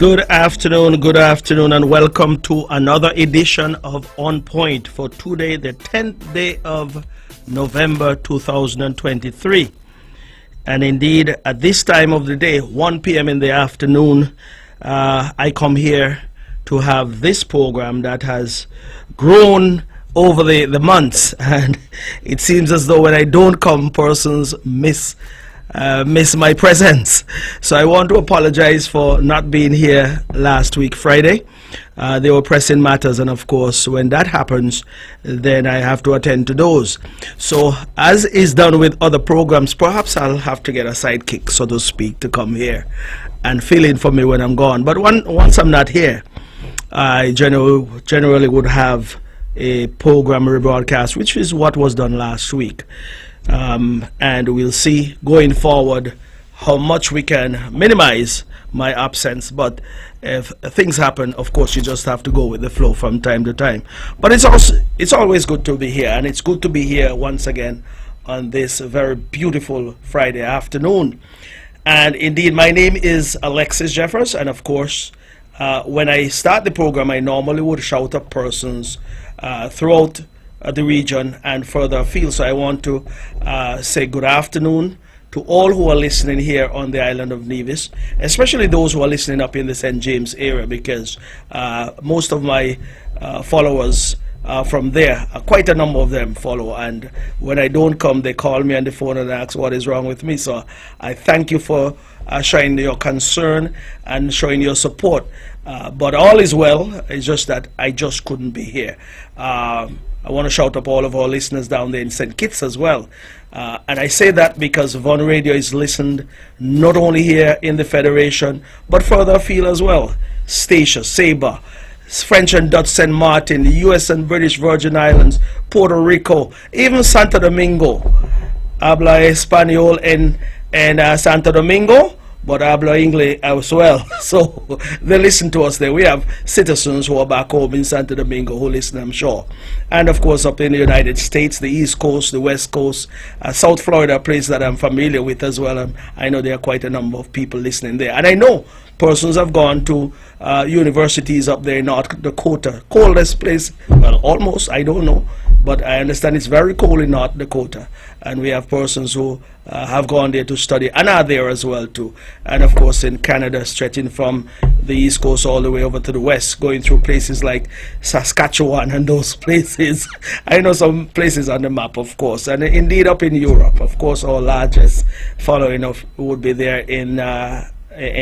Good afternoon, and welcome to another edition of On Point for today, the 10th day of November 2023. And indeed, at this time of the day, 1 p.m. in the afternoon, I come here to have this program that has grown over the months, and it seems as though when I don't come, persons miss my presence. So I want to apologize for not being here last week Friday. There were pressing matters, and of course when that happens, then I have to attend to those. So as is done with other programs, perhaps I'll have to get a sidekick, so to speak, to come here and fill in for me when I'm gone. But once I'm not here, I generally would have a program rebroadcast, which is what was done last week. And we'll see going forward how much we can minimize my absence. But if things happen, of course, you just have to go with the flow from time to time. But it's always good to be here, and it's good to be here once again on this very beautiful Friday afternoon. And indeed, my name is Alexis Jeffers, and of course, when I start the program, I normally would shout up persons throughout the region and further afield. So I want to say good afternoon to all who are listening here on the island of Nevis, especially those who are listening up in the St. James area, because most of my followers from there, quite a number of them follow, and when I don't come, they call me on the phone and ask what is wrong with me. So I thank you for showing your concern and showing your support. But all is well. It's just that I just couldn't be here. I want to shout up all of our listeners down there in St. Kitts as well. And I say that because Von Radio is listened not only here in the Federation, but further afield as well. Statia, Saba, French and Dutch St. Martin, the US and British Virgin Islands, Puerto Rico, even Santo Domingo. Habla Espanol in Santo Domingo, but habla English as well. So they listen to us there. We have citizens who are back home in Santo Domingo who listen, I'm sure. And of course up in the United States, the East Coast, the West Coast, South Florida, a place that I'm familiar with as well. I know there are quite a number of people listening there. And I know persons have gone to universities up there in North Dakota. Coldest place, well, almost, I don't know. But I understand it's very cold in North Dakota. And we have persons who have gone there to study and are there as well too. And of course in Canada, stretching from the East Coast all the way over to the West, going through places like Saskatchewan and those places. I know some places on the map, of course. And indeed up in Europe, of course, our largest following of would be there in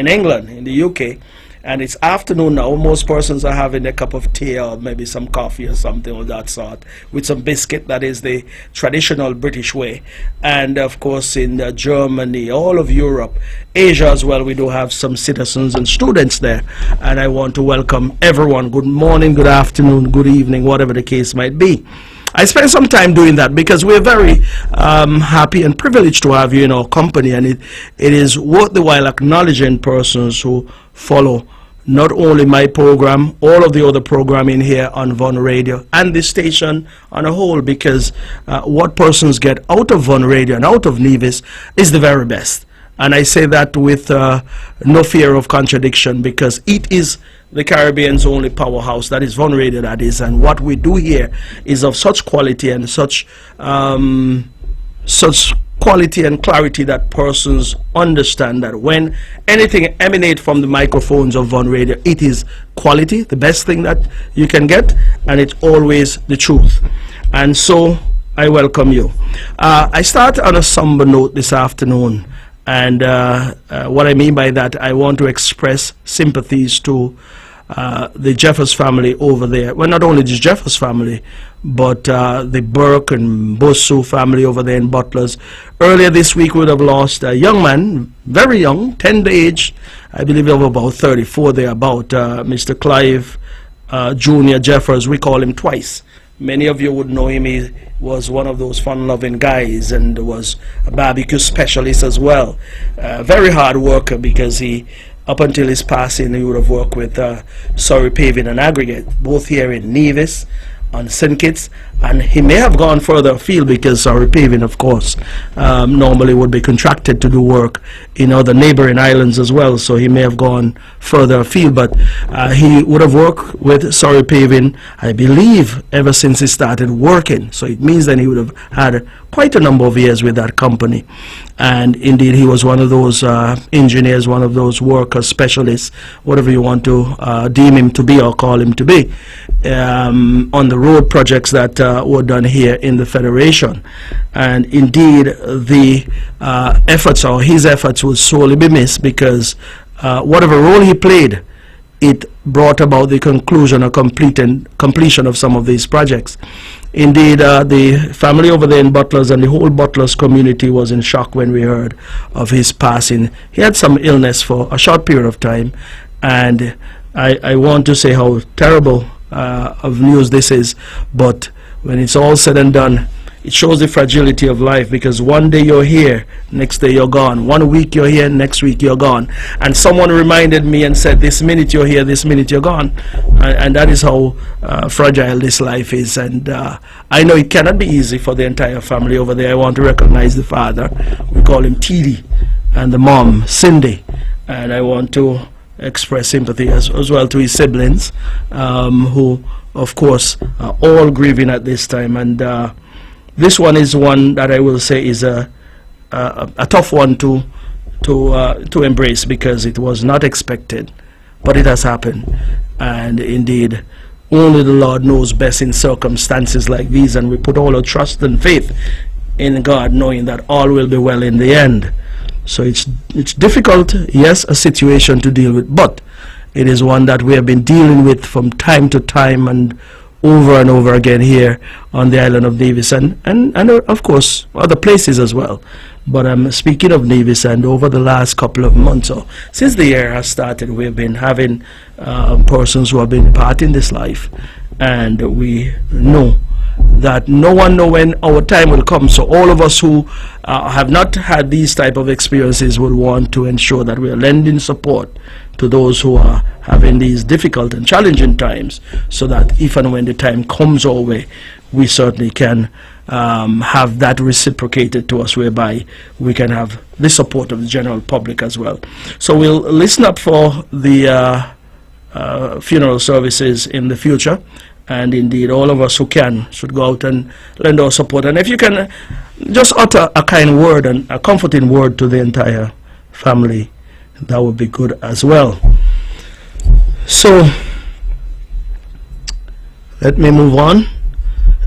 England, in the UK. And it's afternoon now. Most persons are having a cup of tea or maybe some coffee or something of that sort with some biscuit. That is the traditional British way. And of course in Germany, all of Europe, Asia as well, we do have some citizens and students there. And I want to welcome everyone. Good morning, good afternoon, good evening, whatever the case might be. I spent some time doing that because we're very happy and privileged to have you in our company, and it is worth the while acknowledging persons who follow not only my program, all of the other programming here on Von Radio and this station on a whole, because what persons get out of Von Radio and out of Nevis is the very best. And I say that with no fear of contradiction, because it is the Caribbean's only powerhouse, that is Von Radio, that is, and what we do here is of such quality and such quality and clarity that persons understand that when anything emanates from the microphones of Von Radio, it is quality, the best thing that you can get, and it's always the truth. And so I welcome you. I start on a somber note this afternoon, and what I mean by that, I want to express sympathies to the Jeffers family over there. Well, not only the Jeffers family, but the Burke and Bosu family over there in Butlers. Earlier this week, we would have lost a young man, very young, tender age, I believe of about 34 there, about Mr. Clive Jr. Jeffers. We call him Twice. Many of you would know him. He was one of those fun-loving guys and was a barbecue specialist as well. Very hard worker, because he, up until his passing, he would have worked with Surrey Paving and Aggregate, both here in Nevis, on St. Kitts, and he may have gone further afield because Surrey Paving, of course, normally would be contracted to do work in other neighboring islands as well, so he may have gone further afield, but he would have worked with Surrey Paving, I believe, ever since he started working, so it means that he would have had quite a number of years with that company. And indeed, he was one of those engineers, one of those workers, specialists, whatever you want to deem him to be or call him to be, on the road projects that were done here in the Federation. And indeed, the efforts, or his efforts, will sorely be missed, because whatever role he played, it brought about the conclusion or completion of some of these projects. Indeed, the family over there in Butlers and the whole Butlers community was in shock when we heard of his passing. He had some illness for a short period of time, and I want to say how terrible of news this is, but when it's all said and done, it shows the fragility of life, because one day you're here, next day you're gone. 1 week you're here, next week you're gone. And someone reminded me and said, this minute you're here, this minute you're gone. And that is how fragile this life is. And I know it cannot be easy for the entire family over there. I want to recognize the father. We call him T.D. and the mom, Cindy. And I want to express sympathy as well to his siblings, who, of course, are all grieving at this time. And this one is one that I will say is a tough one to embrace, because it was not expected, but it has happened. And indeed, only the Lord knows best in circumstances like these, and we put all our trust and faith in God, knowing that all will be well in the end. So it's difficult, yes, a situation to deal with, but it is one that we have been dealing with from time to time and over again here on the island of Nevis, and of course other places as well. But I'm speaking of Nevis, and over the last couple of months, or since the year has started, we've been having persons who have been departing this life, and we know that no one knows when our time will come. So all of us who have not had these type of experiences will want to ensure that we are lending support to those who are having these difficult and challenging times, so that if and when the time comes our way, we certainly can have that reciprocated to us, whereby we can have the support of the general public as well. So we'll listen up for the funeral services in the future, and indeed all of us who can should go out and lend our support. And if you can just utter a kind word and a comforting word to the entire family, that would be good as well. So let me move on.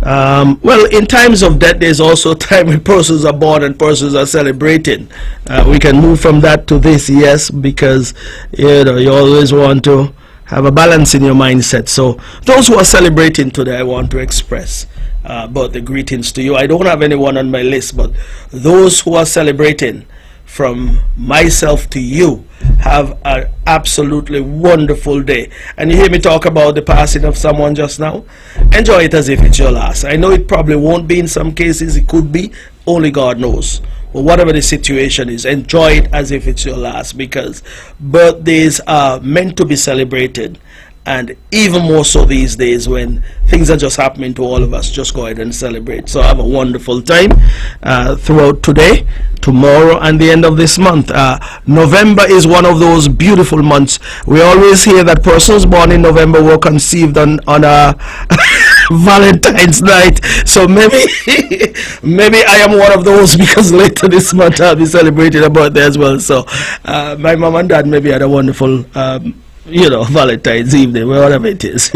Well, in times of death, there's also time when persons are born and persons are celebrating. We can move from that to this, yes, because you always want to have a balance in your mindset. So those who are celebrating today, I want to express birthday greetings to you. I don't have anyone on my list, but those who are celebrating, from myself to you, have an absolutely wonderful day. And you hear me talk about the passing of someone just now? Enjoy it as if it's your last. I know it probably won't be in some cases, it could be, only God knows. But whatever the situation is, enjoy it as if it's your last, because birthdays are meant to be celebrated. And even more so these days when things are just happening to all of us, just go ahead and celebrate. So have a wonderful time throughout today, tomorrow, and the end of this month. November is one of those beautiful months. We always hear that persons born in November were conceived on a Valentine's night. So maybe I am one of those, because later this month I'll be celebrating a birthday as well. So my mom and dad maybe had a wonderful Valentine's evening, whatever it is,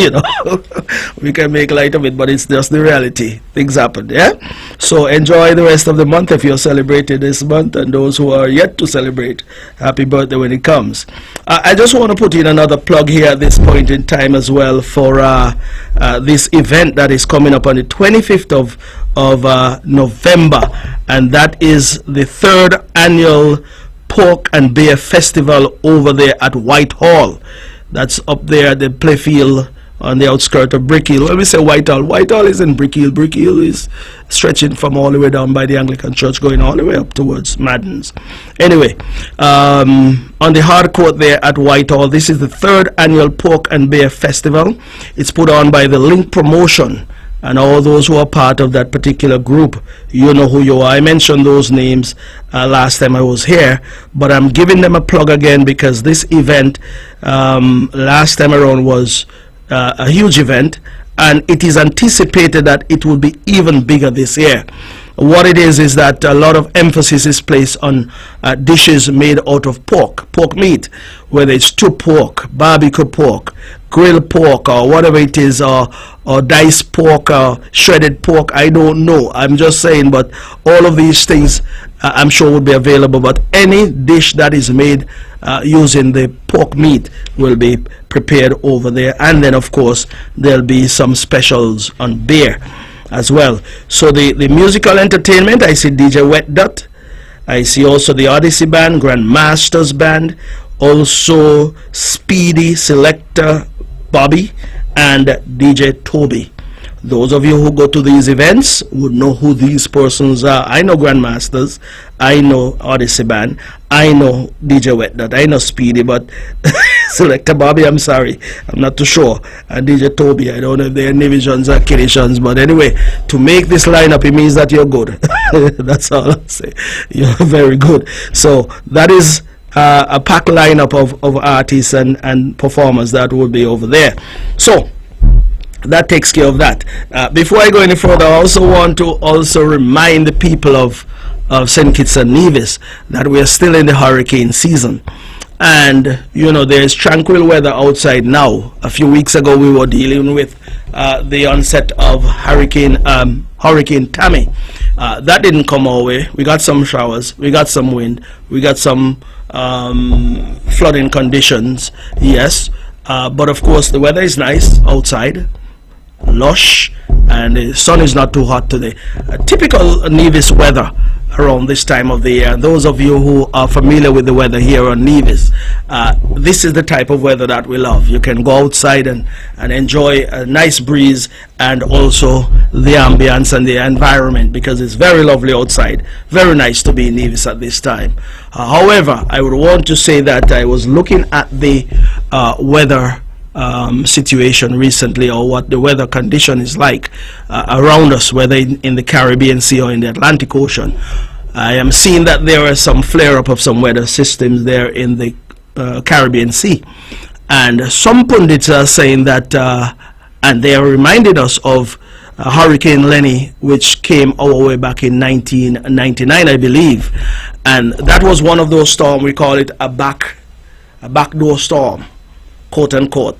we can make light of it, but it's just the reality. Things happen, yeah? So enjoy the rest of the month if you're celebrating this month, and those who are yet to celebrate, happy birthday when it comes. I just want to put in another plug here at this point in time as well for this event that is coming up on the 25th of November, and that is the 3rd annual Pork and Beer Festival over there at Whitehall. That's up there at the playfield on the outskirts of Brickhill. When we say Whitehall, Whitehall is in Brickhill. Brickhill is stretching from all the way down by the Anglican Church, going all the way up towards Maddens. Anyway, on the hard court there at Whitehall, this is the 3rd annual Pork and Beer Festival. It's put on by the Link Promotion and all those who are part of that particular group, you know who you are. I mentioned those names last time I was here, but I'm giving them a plug again because this event last time around was a huge event, and it is anticipated that it will be even bigger this year. What it is that a lot of emphasis is placed on dishes made out of pork meat, whether it's stewed pork, barbecue pork, grilled pork, or whatever it is, or diced pork, or shredded pork. I don't know. I'm just saying, but all of these things I'm sure will be available. But any dish that is made using the pork meat will be prepared over there. And then, of course, there'll be some specials on beer as well. So the musical entertainment, I see DJ Wet Dot, I see also the Odyssey Band, Grandmasters Band, also Speedy, Selector Bobby, and DJ Toby. Those of you who go to these events would know who these persons are. I know Grandmasters, I know Odyssey Band, I know DJ Wet Dot, I know Speedy, but Selector Bobby, I'm sorry, I'm not too sure. And DJ Toby, I don't know if they're Nivisions or Kidditions, but anyway, to make this lineup, it means that you're good. That's all I'll say. You're very good. So that is a packed lineup of artists and performers that will be over there. So that takes care of that. Before I go any further, I also want to remind the people of St. Kitts and Nevis that we are still in the hurricane season. And you know, there is tranquil weather outside now. A few weeks ago we were dealing with the onset of Hurricane Tammy. That didn't come our way. We got some showers, we got some wind, we got some flooding conditions, yes, but of course the weather is nice outside, lush, and the sun is not too hot today. Typical Nevis weather around this time of the year. Those of you who are familiar with the weather here on Nevis, this is the type of weather that we love. You can go outside and enjoy a nice breeze, and also the ambience and the environment, because it's very lovely outside. Very nice to be in Nevis at this time. However, I would want to say that I was looking at the weather situation recently, or what the weather condition is like around us, whether in the Caribbean Sea or in the Atlantic Ocean. I am seeing that there are some flare-up of some weather systems there in the Caribbean Sea, and some pundits are saying that and they are reminding us of Hurricane Lenny, which came our way back in 1999, I believe, and that was one of those storms. We call it a backdoor storm, quote unquote.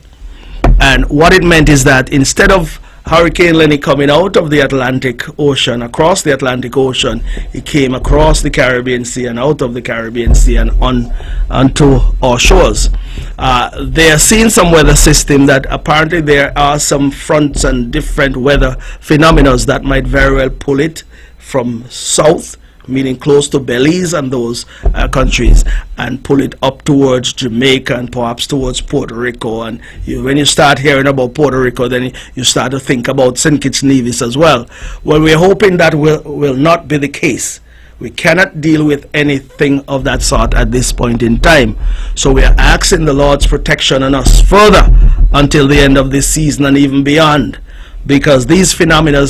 And what it meant is that instead of Hurricane Lenny coming out of the Atlantic Ocean, across the Atlantic Ocean, it came across the Caribbean Sea and out of the Caribbean Sea and onto our shores. They are seeing some weather system that apparently there are some fronts and different weather phenomena that might very well pull it from south, meaning close to Belize and those countries, and pull it up towards Jamaica and perhaps towards Puerto Rico. And when you start hearing about Puerto Rico, then you start to think about St. Kitts Nevis as well. Well, we're hoping that will not be the case. We cannot deal with anything of that sort at this point in time. So we are asking the Lord's protection on us further until the end of this season and even beyond, because these phenomena,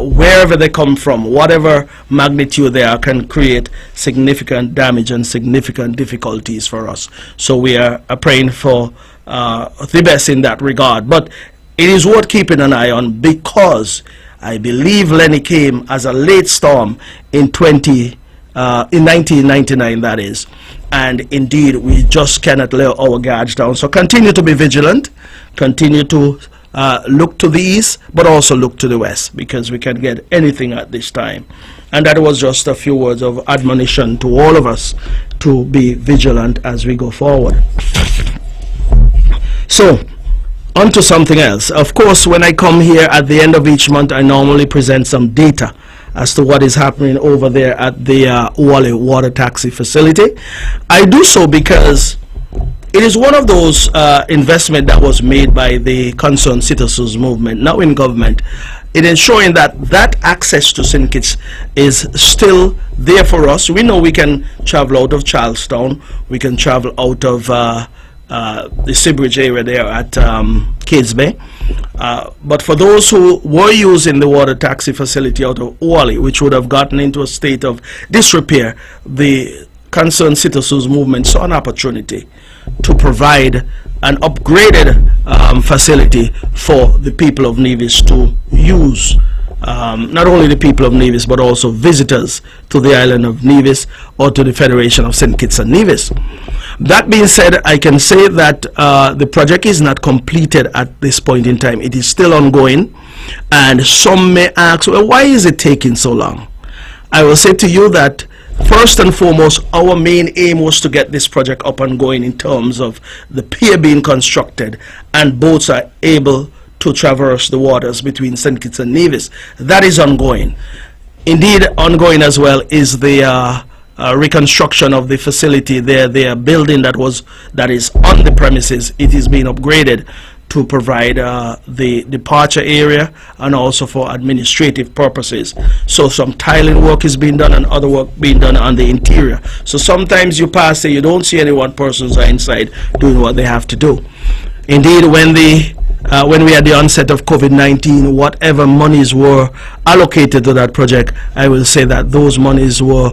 wherever they come from, whatever magnitude they are, can create significant damage and significant difficulties for us. So we are praying for the best in that regard. But it is worth keeping an eye on, because I believe Lenny came as a late storm in 1999, that is. And indeed, we just cannot lay our guards down. So continue to be vigilant, continue to look to the east, but also look to the west, because we can get anything at this time. And that was just a few words of admonition to all of us to be vigilant as we go forward. So, on to something else. Of course, when I come here at the end of each month, I normally present some data as to what is happening over there at the Wally Water Taxi facility. I do so because it is one of those investments that was made by the Concerned Citizens Movement, now in government, in ensuring that that access to St. Kitts is still there for us. We know we can travel out of Charlestown, we can travel out of the Seabridge area there at Cades Bay. But for those who were using the water taxi facility out of Wally, which would have gotten into a state of disrepair, the concerned citizens movement saw an opportunity to provide an upgraded facility for the people of Nevis to use. Not only the people of Nevis, but also visitors to the island of Nevis or to the Federation of St. Kitts and Nevis. That being said, I can say that the project is not completed at this point in time. It is still ongoing, and some may ask, well, why is it taking so long? I will say to you that first and foremost, our main aim was to get this project up and going in terms of the pier being constructed and boats are able to traverse the waters between St. Kitts and Nevis. That is ongoing. Indeed, ongoing as well is the reconstruction of the facility there. The building that is on the premises, it is being upgraded to provide the departure area and also for administrative purposes. So some tiling work is being done and other work being done on the interior. So sometimes you pass there, you don't see any one persons are inside doing what they have to do. Indeed, when we had the onset of COVID-19, whatever monies were allocated to that project, I will say that those monies were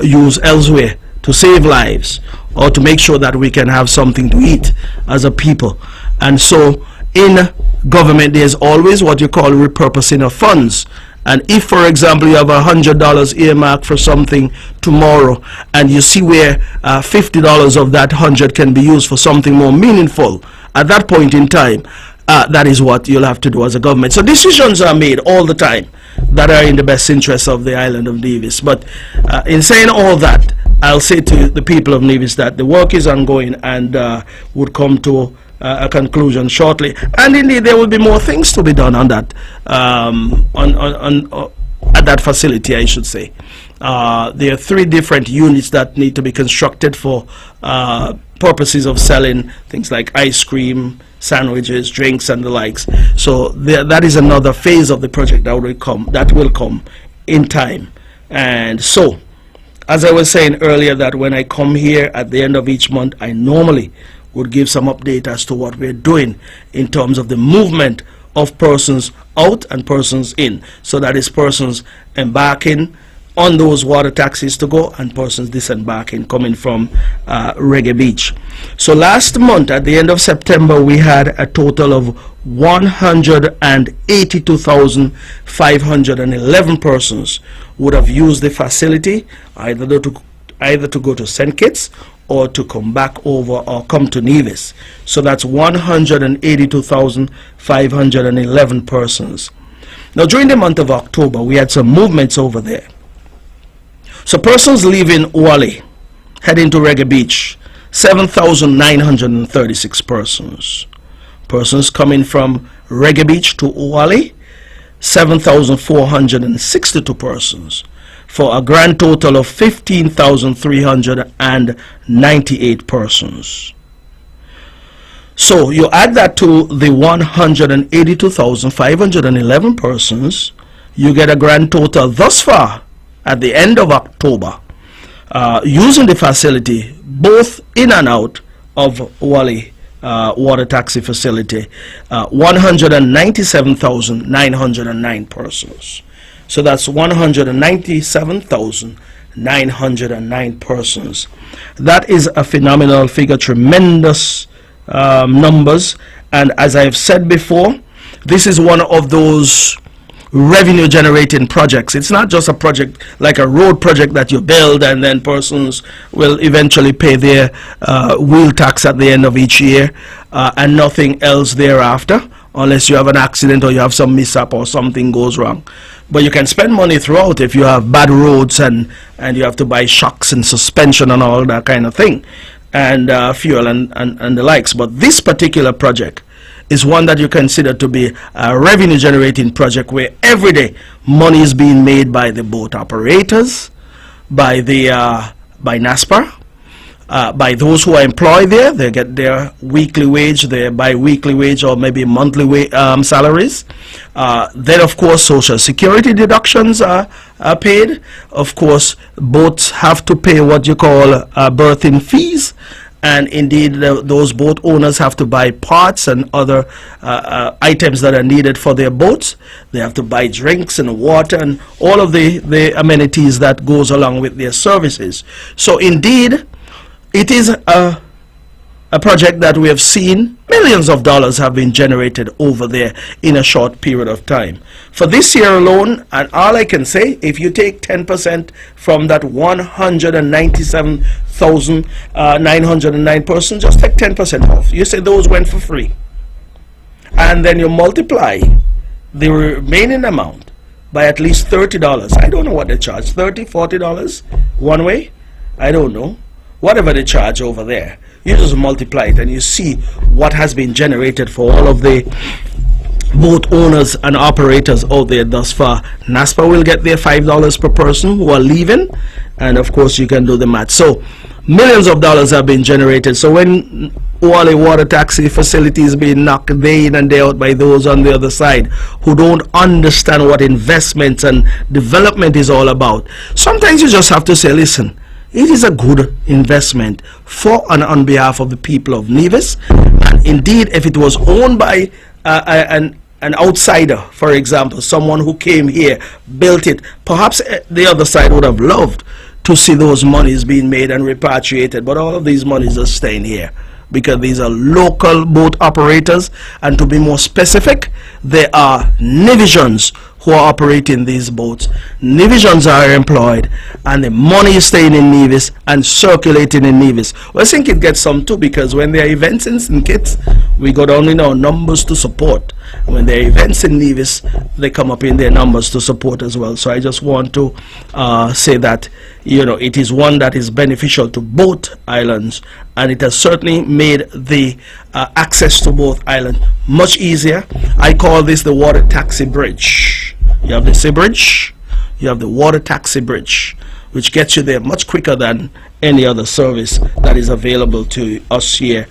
used elsewhere to save lives or to make sure that we can have something to eat as a people. And so in government, there's always what you call repurposing of funds. And if, for example, you have $100 earmarked for something tomorrow, and you see where $50 of that 100 can be used for something more meaningful at that point in time, that is what you'll have to do as a government. So decisions are made all the time that are in the best interest of the island of Nevis. But in saying all that, I'll say to the people of Nevis that the work is ongoing and would come to a conclusion shortly. And indeed, there will be more things to be done on that, at that facility, I should say. There are 3 different units that need to be constructed for purposes of selling things like ice cream, sandwiches, drinks, and the likes. So that is another phase of the project that will come in time. And so, as I was saying earlier, that when I come here at the end of each month, I normally would give some update as to what we're doing in terms of the movement of persons out and persons in. So that is persons embarking on those water taxis to go and persons disembarking coming from Reggae Beach. So last month at the end of September, we had a total of 182,511 persons would have used the facility either to go to St. Kitts or to come back over or come to Nevis. So that's 182,511 persons. Now during the month of October, we had some movements over there. So persons leaving Wally, heading to Reggae Beach, 7,936 persons. Persons coming from Reggae Beach to Wally, 7,462 persons, for a grand total of 15,398 persons. So you add that to the 182,511 persons, you get a grand total thus far at the end of October, using the facility both in and out of Wally water taxi facility, 197,909 persons. So that's 197,909 persons. That is a phenomenal figure, tremendous numbers. And as I've said before, this is one of those revenue generating projects. It's not just a project like a road project that you build and then persons will eventually pay their wheel tax at the end of each year and nothing else thereafter, unless you have an accident or you have some mishap or something goes wrong. But you can spend money throughout if you have bad roads and you have to buy shocks and suspension and all that kind of thing, and fuel and the likes. But this particular project is one that you consider to be a revenue generating project where every day money is being made by the boat operators, by NASPAR, by those who are employed there. They get their weekly wage, their bi-weekly wage, or maybe monthly salaries. Then of course social security deductions are paid. Of course boats have to pay what you call berthing fees, and indeed those boat owners have to buy parts and other items that are needed for their boats. They have to buy drinks and water and all of the amenities that goes along with their services. So indeed, it is a project that we have seen millions of dollars have been generated over there in a short period of time. For this year alone, and all I can say, if you take 10% from that 197,909 persons, just take 10% off. You say those went for free. And then you multiply the remaining amount by at least $30. I don't know what they charge, $30, $40 one way? I don't know. Whatever they charge over there, you just multiply it and you see what has been generated for all of the boat owners and operators out there thus far. NASPA will get their $5 per person who are leaving, and of course you can do the math. So millions of dollars have been generated. So when all the water taxi facilities being knocked day in and day out by those on the other side who don't understand what investments and development is all about, sometimes you just have to say, listen, it is a good investment for and on behalf of the people of Nevis. And indeed, if it was owned by an outsider, for example, someone who came here, built it, perhaps the other side would have loved to see those monies being made and repatriated. But all of these monies are staying here because these are local boat operators. And to be more specific, they are Nevisians who are operating these boats. Nevisians are employed, and the money is staying in Nevis and circulating in Nevis. Well, I think it gets some too, because when there are events in St. Kitts, we go down in our numbers to support. When there are events in Nevis, they come up in their numbers to support as well. So I just want to say that, you know, it is one that is beneficial to both islands, and it has certainly made the access to both islands much easier. I call this the water taxi bridge. You have the sea bridge, you have the water taxi bridge, which gets you there much quicker than any other service that is available to us here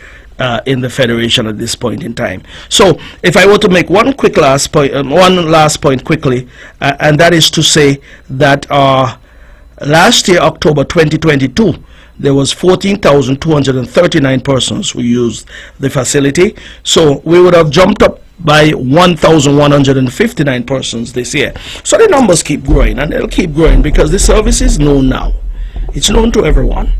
in the Federation at this point in time. So if I were to make one last point quickly, and that is to say that last year, October 2022, there was 14,239 persons who used the facility. So we would have jumped up by 1,159 persons this year. So the numbers keep growing, and they'll keep growing because the service is known now. It's known to everyone.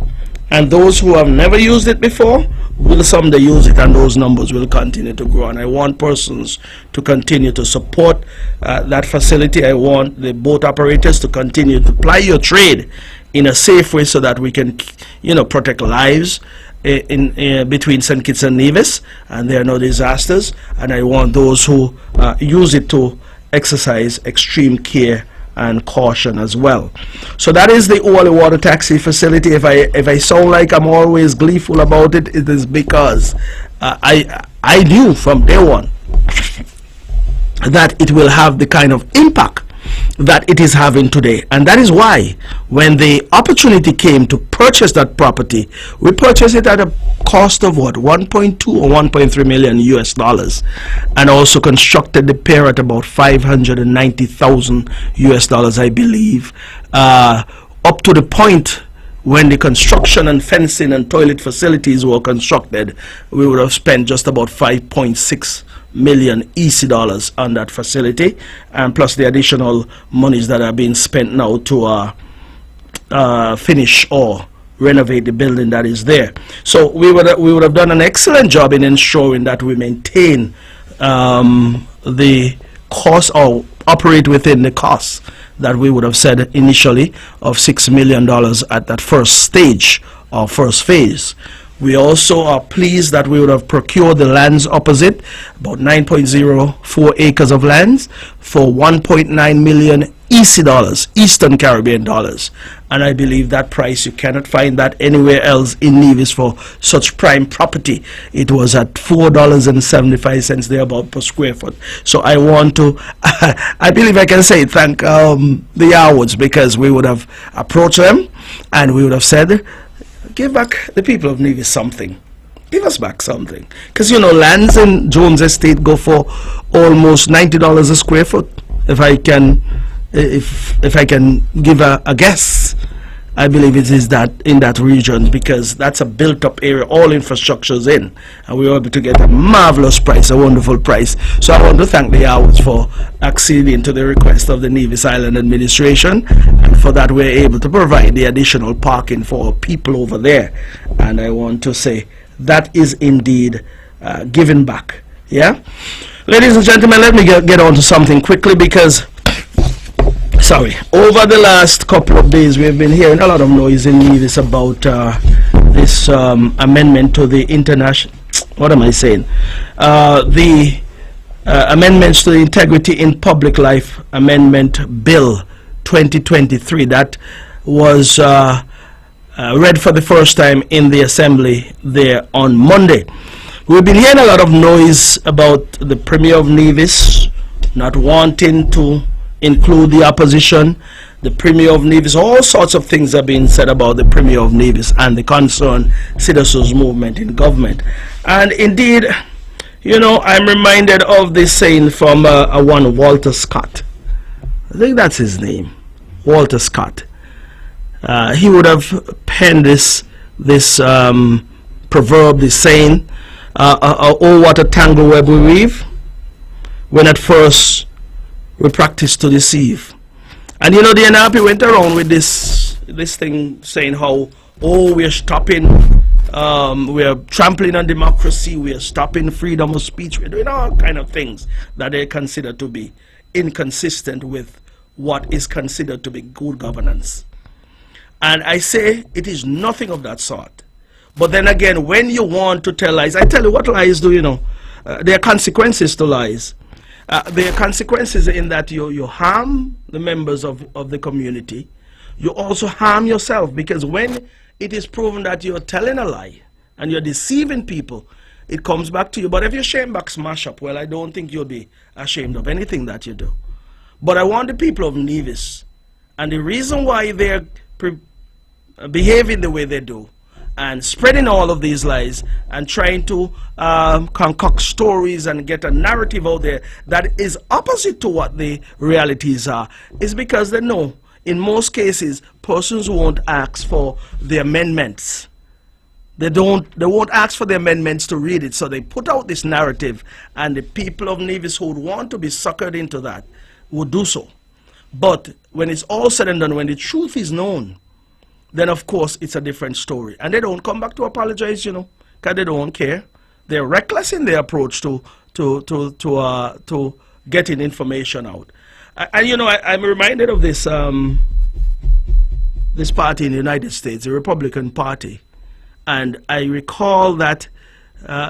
And those who have never used it before will someday use it, and those numbers will continue to grow. And I want persons to continue to support that facility. I want the boat operators to continue to ply your trade in a safe way so that we can, you know, protect lives in between St. Kitts and Nevis, and there are no disasters. And I want those who use it to exercise extreme care and caution as well. So that is the Oale Water Taxi facility. If I sound like I'm always gleeful about it, it is because I knew from day one that it will have the kind of impact that it is having today. And that is why when the opportunity came to purchase that property, we purchased it at a cost of what, 1.2 or 1.3 million US dollars, and also constructed the pier at about 590,000 US dollars, I believe, up to the point when the construction and fencing and toilet facilities were constructed. We would have spent just about 5.6 million EC dollars on that facility, and plus the additional monies that are being spent now to finish or renovate the building that is there. So we would have done an excellent job in ensuring that we maintain the cost, or operate within the costs that we would have said initially of $6 million at that first stage or first phase. We also are pleased that we would have procured the lands opposite, about 9.04 acres of lands, for 1.9 million EC dollars, Eastern Caribbean dollars. And I believe that price, you cannot find that anywhere else in Nevis for such prime property. It was at $4.75 thereabout per square foot. So I want to, I believe I can say thank the Yarwoods, because we would have approached them and we would have said, give back the people of Nevis something. Give us back something. Because, you know, lands in Jones Estate go for almost $90 a square foot. If I can give a guess. I believe it is that in that region, because that's a built-up area, all infrastructure is in, and we were able to get a marvelous price, a wonderful price. So I want to thank the Howards for acceding to the request of the Nevis Island administration, and for that we're able to provide the additional parking for people over there. And I want to say that is indeed giving back. Yeah, ladies and gentlemen, let me get on to something quickly, because over the last couple of days we've been hearing a lot of noise in Nevis about this amendment to the international, the amendments to the Integrity in Public Life Amendment Bill 2023 that was read for the first time in the Assembly there on Monday. We've been hearing a lot of noise about the Premier of Nevis not wanting to include the opposition, the Premier of Nevis. All sorts of things are being said about the Premier of Nevis and the concerned citizens movement in government. And indeed, you know, I'm reminded of this saying from one Walter Scott. I think that's his name, Walter Scott. He would have penned this proverb, this saying, oh, what a tangle web we weave, when at first we practice to deceive. And you know, the NRP went around with this thing saying how, oh, we're stopping, we're trampling on democracy, we're stopping freedom of speech, we're doing all kind of things that they consider to be inconsistent with what is considered to be good governance. And I say it is nothing of that sort. But then again, when you want to tell lies, I tell you what lies do, you know. There are consequences to lies. There are consequences in that you harm the members of the community. You also harm yourself, because when it is proven that you're telling a lie and you're deceiving people, it comes back to you. But if your shame back smash up, well, I don't think you'll be ashamed of anything that you do. But I want the people of Nevis, and the reason why they're behaving the way they do and spreading all of these lies and trying to concoct stories and get a narrative out there that is opposite to what the realities are, is because they know in most cases persons won't ask for the amendments. They won't ask for the amendments to read it, so they put out this narrative, and the people of Nevis who would want to be suckered into that would do so. But when it's all said and done, when the truth is known, then of course it's a different story. And they don't come back to apologize, you know, because they don't care. They're reckless in their approach to getting information out. And you know, I'm reminded of this this party in the United States, the Republican Party. And I recall that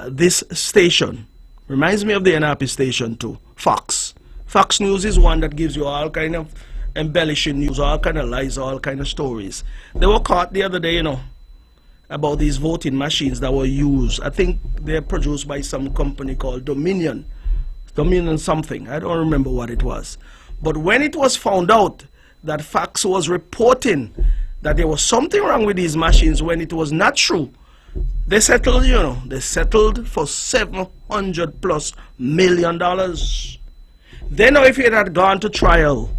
this station reminds me of the NRP station too, Fox. Fox News is one that gives you all kind of embellishing news, all kind of lies, all kind of stories. They were caught the other day, you know, about these voting machines that were used. I think they're produced by some company called Dominion something. I don't remember what it was. But when it was found out that Fox was reporting that there was something wrong with these machines when it was not true, they settled, you know, they settled for $700+ million. Then if it had gone to trial,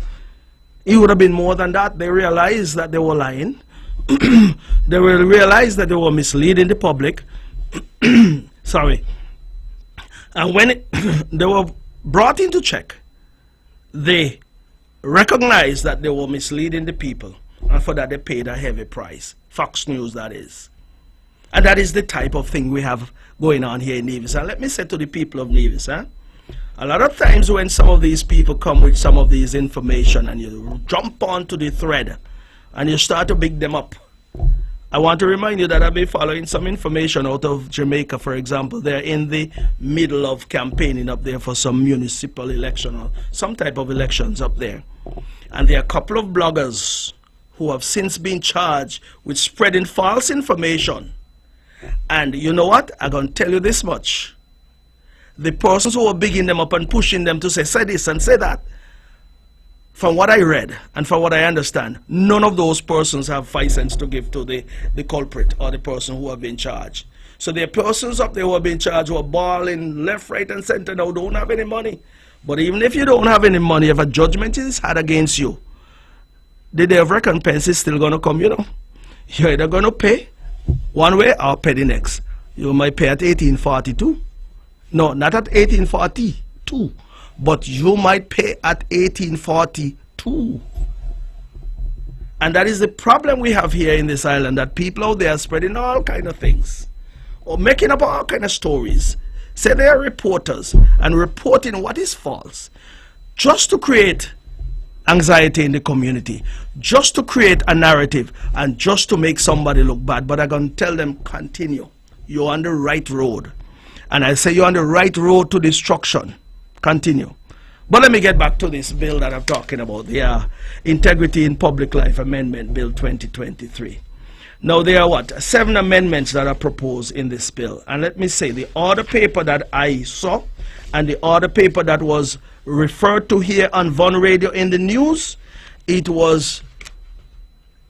it would have been more than that. They realized that they were lying. They realized that they were misleading the public. Sorry. And when they were brought into check, they recognized that they were misleading the people. And for that, they paid a heavy price. Fox News, that is. And that is the type of thing we have going on here in Nevis. And let me say to the people of Nevis, a lot of times when some of these people come with some of these information and you jump onto the thread and you start to big them up, I want to remind you that I've been following some information out of Jamaica, for example. They're in the middle of campaigning up there for some municipal election or some type of elections up there. And there are a couple of bloggers who have since been charged with spreading false information. And you know what? I'm going to tell you this much. The persons who are bigging them up and pushing them to say this and say that, from what I read and from what I understand, none of those persons have 5 cents to give to the culprit or the person who have been charged. So there are persons up there who have been charged who are balling left, right, and center now, don't have any money. But even if you don't have any money, if a judgment is had against you, the day of recompense is still going to come, you know. You're either going to pay one way or pay the next. You might pay at 1842. No, not at 1842, but you might pay at 1842. And that is the problem we have here in this island, that people out there are spreading all kind of things, or making up all kind of stories. Say they are reporters and reporting what is false, just to create anxiety in the community, just to create a narrative, and just to make somebody look bad. But I'm going to tell them, continue. You're on the right road. And I say you're on the right road to destruction. Continue. But let me get back to this bill that I'm talking about, the Integrity in Public Life Amendment Bill 2023. Now, there are what? 7 amendments that are proposed in this bill. And let me say, the order paper that I saw and the order paper that was referred to here on Von Radio in the news, it was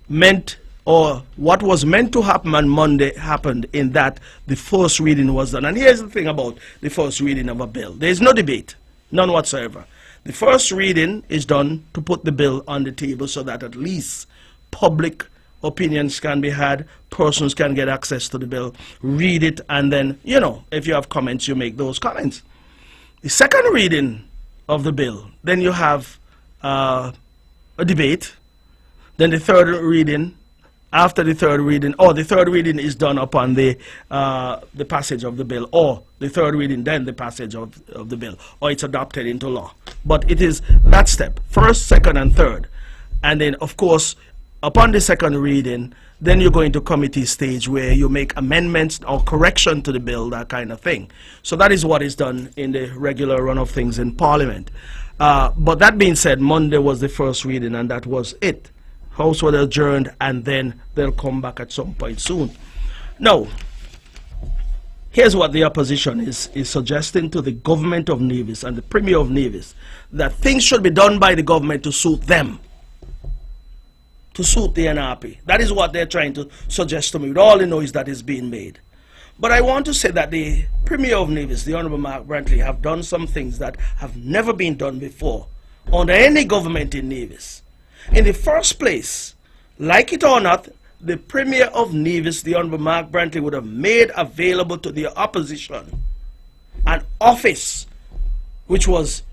meant, or what was meant to happen on Monday happened, in that the first reading was done. And here's the thing about the first reading of a bill. There is no debate, none whatsoever. The first reading is done to put the bill on the table so that at least public opinions can be had, persons can get access to the bill, read it, and then, you know, if you have comments, you make those comments. The second reading of the bill, then you have a debate. Then the third reading, after the third reading, or the third reading is done upon the passage of the bill, or the third reading, then the passage of the bill, or it's adopted into law. But it is that step, first, second, and third. And then, of course, upon the second reading, then you go into committee stage where you make amendments or correction to the bill, that kind of thing. So that is what is done in the regular run of things in Parliament. But that being said, Monday was the first reading, and that was it. House was adjourned, and then they'll come back at some point soon. Now, here's what the opposition is suggesting to the government of Nevis and the Premier of Nevis, that things should be done by the government to suit them, to suit the NRP. That is what they're trying to suggest to me with all the noise that is being made. But I want to say that the Premier of Nevis, the Honorable Mark Brantley, have done some things that have never been done before under any government in Nevis. In the first place, like it or not, the Premier of Nevis, the Honorable Mark Brantley, would have made available to the opposition an office which was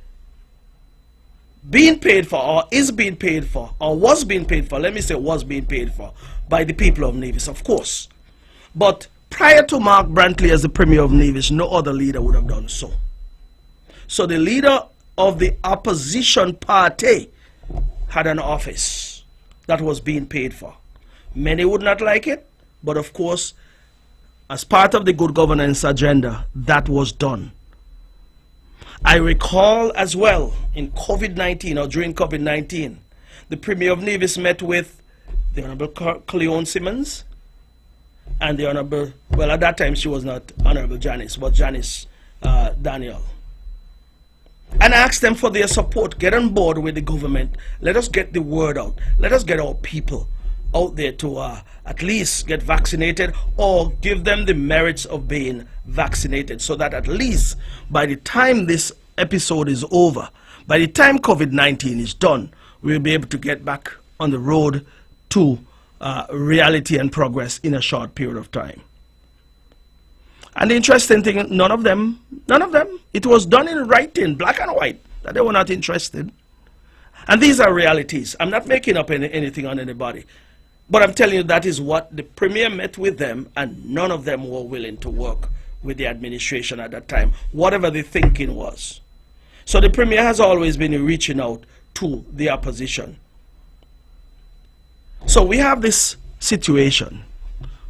being paid for, or is being paid for, or was being paid for, let me say was being paid for, by the people of Nevis, of course. But prior to Mark Brantley as the Premier of Nevis, no other leader would have done so. So the leader of the opposition party had an office that was being paid for. Many would not like it, but of course, as part of the good governance agenda, that was done. I recall as well, in COVID-19, or during COVID-19, the Premier of Nevis met with the Honorable Cleone Simmons and the Honorable, well, at that time she was not Honorable Janice, but Janice Daniel, and asked them for their support. Get on board with the government. Let us get the word out. Let us get our people out there to at least get vaccinated, or give them the merits of being vaccinated, so that at least by the time this episode is over, by the time COVID-19 is done, we'll be able to get back on the road to reality and progress in a short period of time. And the interesting thing, none of them, it was done in writing, black and white, that they were not interested. And these are realities. I'm not making up anything on anybody. But I'm telling you, that is what the Premier met with them, and none of them were willing to work with the administration at that time, whatever the thinking was. So the Premier has always been reaching out to the opposition. So we have this situation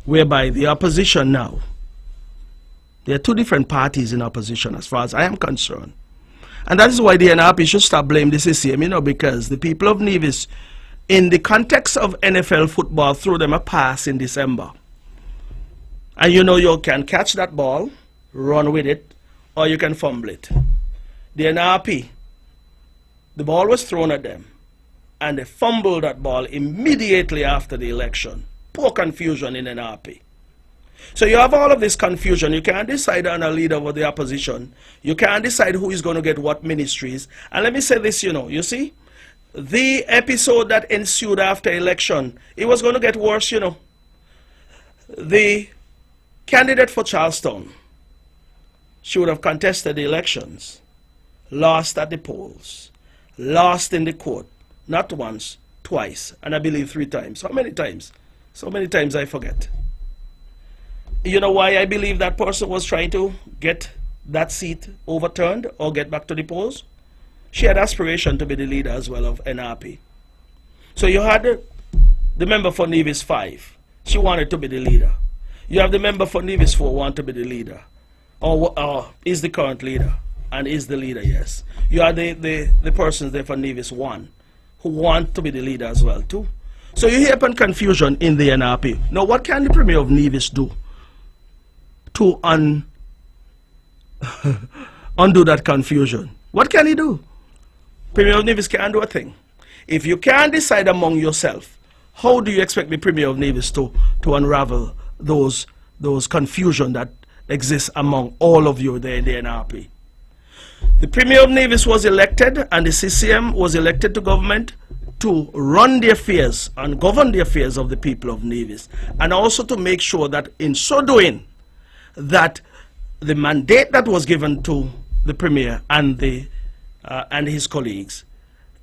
whereby the opposition now, there are two different parties in opposition as far as I am concerned. And that is why the NRP should stop blaming the CCM, you know, because the people of Nevis, in the context of NFL football, threw them a pass in December. And you know, you can catch that ball, run with it, or you can fumble it. The NRP, the ball was thrown at them, and they fumbled that ball immediately after the election. Poor confusion in NRP. So you have all of this confusion. You can't decide on a leader of the opposition. You can't decide who is going to get what ministries. And let me say this, you know, you see, the episode that ensued after election, it was going to get worse, you know. The candidate for Charlestown, she would have contested the elections, lost at the polls, lost in the court, not once, twice, and I believe 3 times. How many times? So many times I forget. You know why I believe that person was trying to get that seat overturned or get back to the polls? She had aspiration to be the leader as well of NRP. So you had the member for Nevis 5. She wanted to be the leader. You have the member for Nevis 4 want to be the leader. Or is the current leader. And is the leader, yes. You are the persons there for Nevis 1 who want to be the leader as well too. So you hear upon confusion in the NRP. Now what can the Premier of Nevis do to undo that confusion? What can he do? Premier of Nevis can't do a thing. If you can't decide among yourself, how do you expect the Premier of Nevis to unravel those confusion that exists among all of you there in the NRP? The Premier of Nevis was elected and the CCM was elected to government to run the affairs and govern the affairs of the people of Nevis, and also to make sure that in so doing that the mandate that was given to the Premier and his colleagues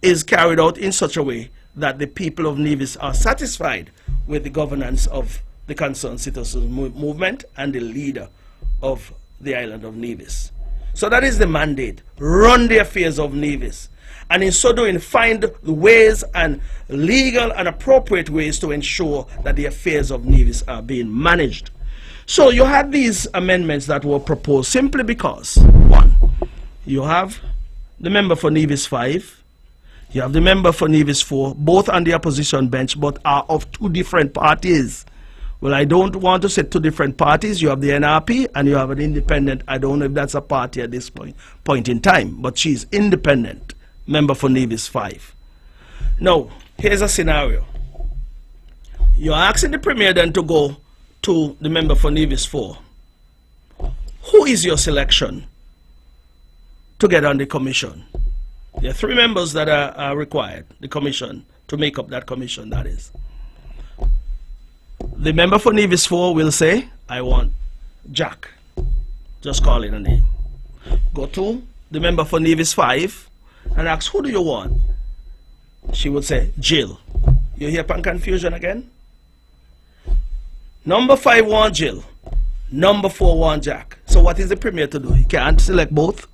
is carried out in such a way that the people of Nevis are satisfied with the governance of the concerned citizens movement and the leader of the island of Nevis. So that is the mandate. Run the affairs of Nevis. And in so doing, find the ways and legal and appropriate ways to ensure that the affairs of Nevis are being managed. So you had these amendments that were proposed simply because, 1, you have the member for Nevis 5, you have the member for Nevis 4, both on the opposition bench, but are of 2 different parties. Well, I don't want to say 2 different parties. You have the NRP and you have an independent. I don't know if that's a party at this point in time, but she's independent, member for Nevis 5. Now, here's a scenario. You're asking the Premier then to go to the member for Nevis 4. Who is your selection to get on the commission? There are 3 members that are required, the commission, to make up that commission, that is. The member for Nevis 4 will say, I want Jack. Just call in a name. Go to the member for Nevis 5 and ask, who do you want? She would say, Jill. You hear pan confusion again? Number 5 want Jill. Number 4 want Jack. So what is the Premier to do? He can't select both.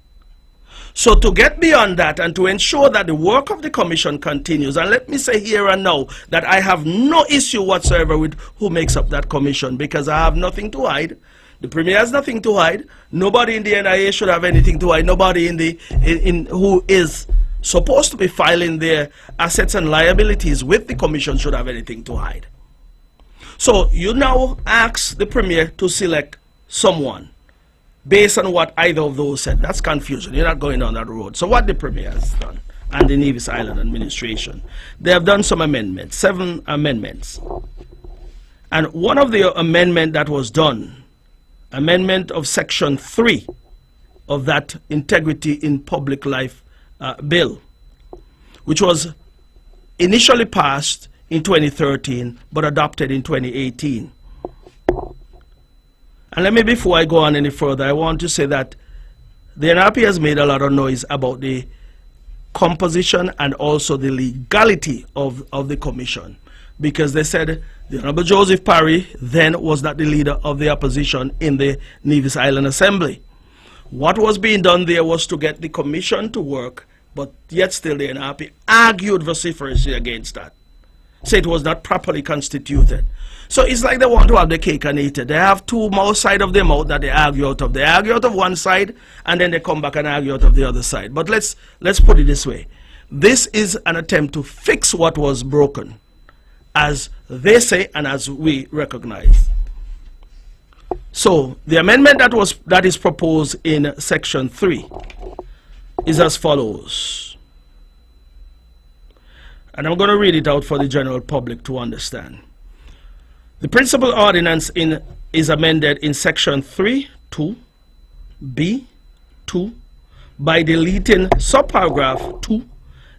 So to get beyond that and to ensure that the work of the commission continues, and let me say here and now that I have no issue whatsoever with who makes up that commission, because I have nothing to hide. The Premier has nothing to hide. Nobody in the NIA should have anything to hide. Nobody in who is supposed to be filing their assets and liabilities with the commission should have anything to hide. So you now ask the Premier to select someone based on what either of those said. That's confusion. You're not going down that road. So what the Premier has done, and the Nevis Island administration, they have done some amendments, 7 amendments. And one of the amendment that was done, amendment of section 3 of that Integrity in Public Life bill, which was initially passed in 2013 but adopted in 2018. And let me, before I go on any further, I want to say that the NRP has made a lot of noise about the composition and also the legality of the commission, because they said the Honorable Joseph Parry then was not the leader of the opposition in the Nevis Island Assembly. What was being done there was to get the commission to work, but yet still the NRP argued vociferously against that. So it was not properly constituted. So it's like they want to have the cake and eat it. They have 2 mouth side of their mouth that they argue out of. They argue out of one side and then they come back and argue out of the other side. But let's put it this way. This is an attempt to fix what was broken, as they say and as we recognize. So the amendment that is proposed in section 3 is as follows. And I'm going to read it out for the general public to understand. The principal ordinance is amended in section 3(2)(b)(2) by deleting subparagraph 2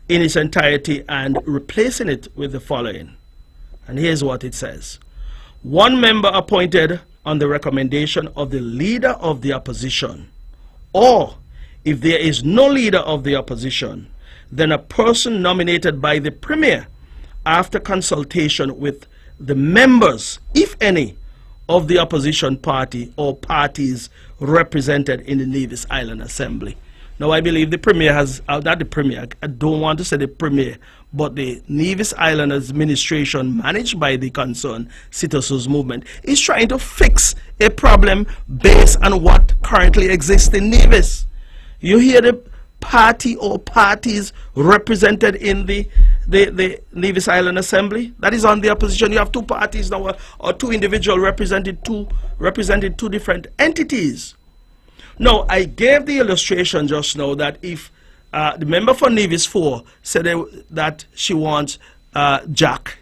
in its entirety and replacing it with the following. And here's what it says. One member appointed on the recommendation of the leader of the opposition, or if there is no leader of the opposition, then a person nominated by the Premier after consultation with the members, if any, of the opposition party or parties represented in the Nevis Island Assembly. Now, I believe the Premier has, not the Premier, I don't want to say the Premier, but the Nevis Island administration managed by the concerned citizens movement is trying to fix a problem based on what currently exists in Nevis. You hear the party or parties represented in the Nevis Island Assembly? That is on the opposition. You have two parties now, or two individuals represented two different entities. Now, I gave the illustration just now that if the member for Nevis 4 said that she wants Jack,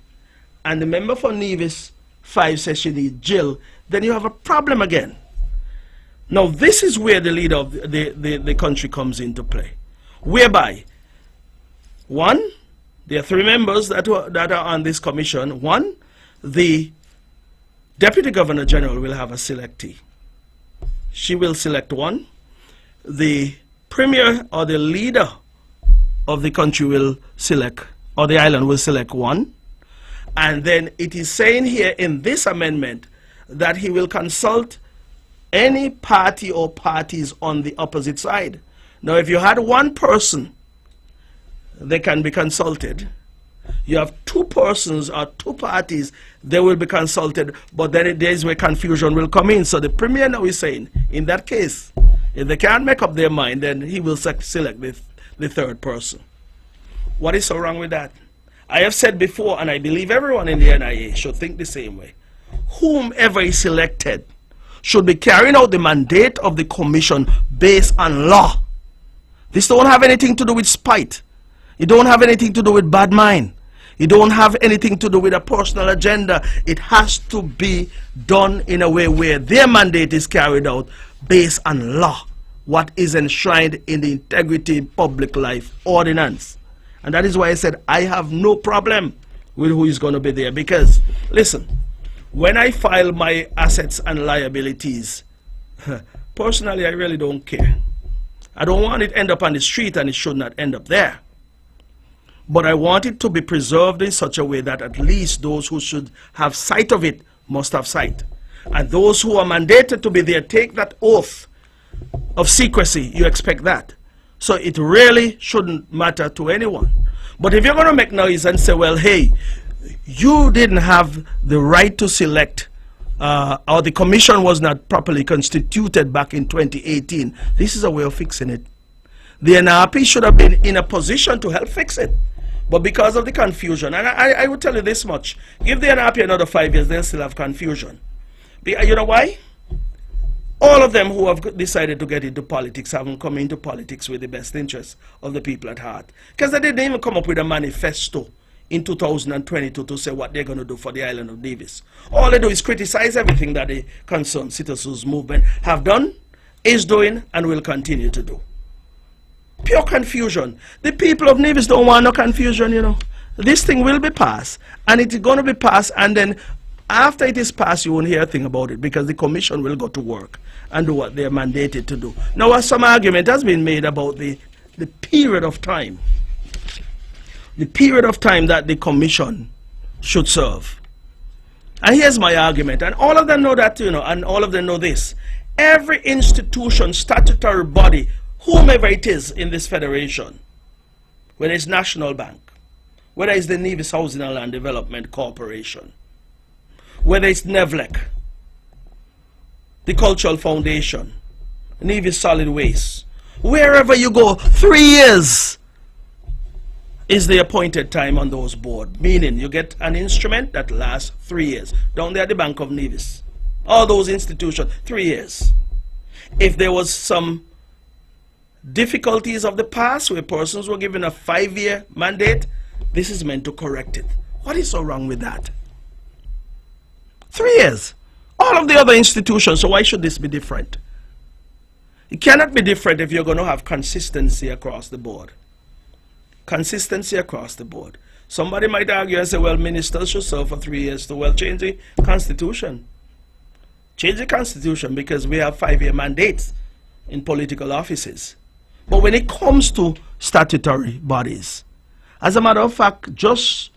and the member for Nevis 5 says she needs Jill, then you have a problem again. Now, this is where the leader of the country comes into play, whereby, one, there are three members that are on this commission. One, the Deputy Governor General will have a selectee. She will select one. The Premier or the leader of the country will select, or the island will select one. And then it is saying here in this amendment that he will consult any party or parties on the opposite side. Now, if you had one person, they can be consulted. You have two persons or two parties, they will be consulted, but then there is where confusion will come in. So the Premier now is saying, in that case, if they can't make up their mind, then he will select the third person. What is so wrong with that? I have said before, and I believe everyone in the NIA should think the same way. Whomever is selected should be carrying out the mandate of the commission based on law. This don't have anything to do with spite. It don't have anything to do with bad mind. It don't have anything to do with a personal agenda. It has to be done in a way where their mandate is carried out based on law, what is enshrined in the Integrity Public Life Ordinance. And that is why I said I have no problem with who is going to be there. Because, listen, when I file my assets and liabilities, personally, I really don't care. I don't want it to end up on the street, and it should not end up there. But I want it to be preserved in such a way that at least those who should have sight of it must have sight. And those who are mandated to be there take that oath of secrecy. You expect that. So it really shouldn't matter to anyone. But if you're going to make noise and say, well, hey, you didn't have the right to select, or the commission was not properly constituted back in 2018, this is a way of fixing it. The NRP should have been in a position to help fix it. But because of the confusion, and I will tell you this much, give the NRP another 5 years, they'll still have confusion. You know why? All of them who have decided to get into politics haven't come into politics with the best interests of the people at heart. Because they didn't even come up with a manifesto in 2022 to say what they're going to do for the island of Nevis. All they do is criticize everything that the concerned citizens movement have done, is doing, and will continue to do. Pure confusion. The people of Nevis don't want no confusion, you know. This thing will be passed, and it is going to be passed, and then after it is passed, you won't hear a thing about it, because the commission will go to work and do what they are mandated to do. Now, some argument has been made about the period of time. The period of time that the commission should serve. And here's my argument, and all of them know that, you know, and all of them know this. Every institution, statutory body, whomever it is in this federation, whether it's National Bank, whether it's the Nevis Housing and Land Development Corporation, whether it's NEVLEC, the Cultural Foundation, Nevis Solid Waste, wherever you go, 3 years is the appointed time on those boards, meaning you get an instrument that lasts 3 years. Down there at the Bank of Nevis, all those institutions, 3 years. If there was some difficulties of the past where persons were given a 5-year mandate, this is meant to correct it. What is so wrong with that? 3 years. All of the other institutions, so why should this be different? It cannot be different if you're going to have consistency across the board. Consistency across the board. Somebody might argue and say, well, ministers should serve for 3 years too. Well, change the constitution. Change the constitution, because we have 5-year mandates in political offices. But when it comes to statutory bodies, as a matter of fact, just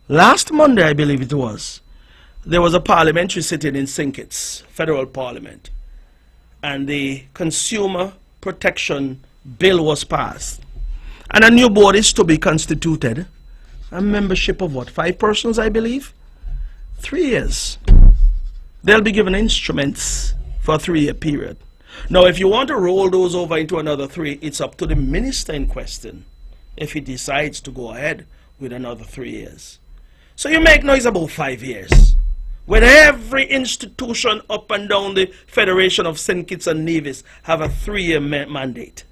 last Monday, I believe it was, there was a parliamentary sitting in St. Kitts, federal parliament, and the Consumer Protection Bill was passed. And a new board is to be constituted. A membership of what? 5 persons, I believe? 3 years. They'll be given instruments for a 3-year period. Now, if you want to roll those over into another 3, it's up to the minister in question if he decides to go ahead with another 3 years. So you make noise about 5 years, when every institution up and down the Federation of St. Kitts and Nevis have a 3-year mandate.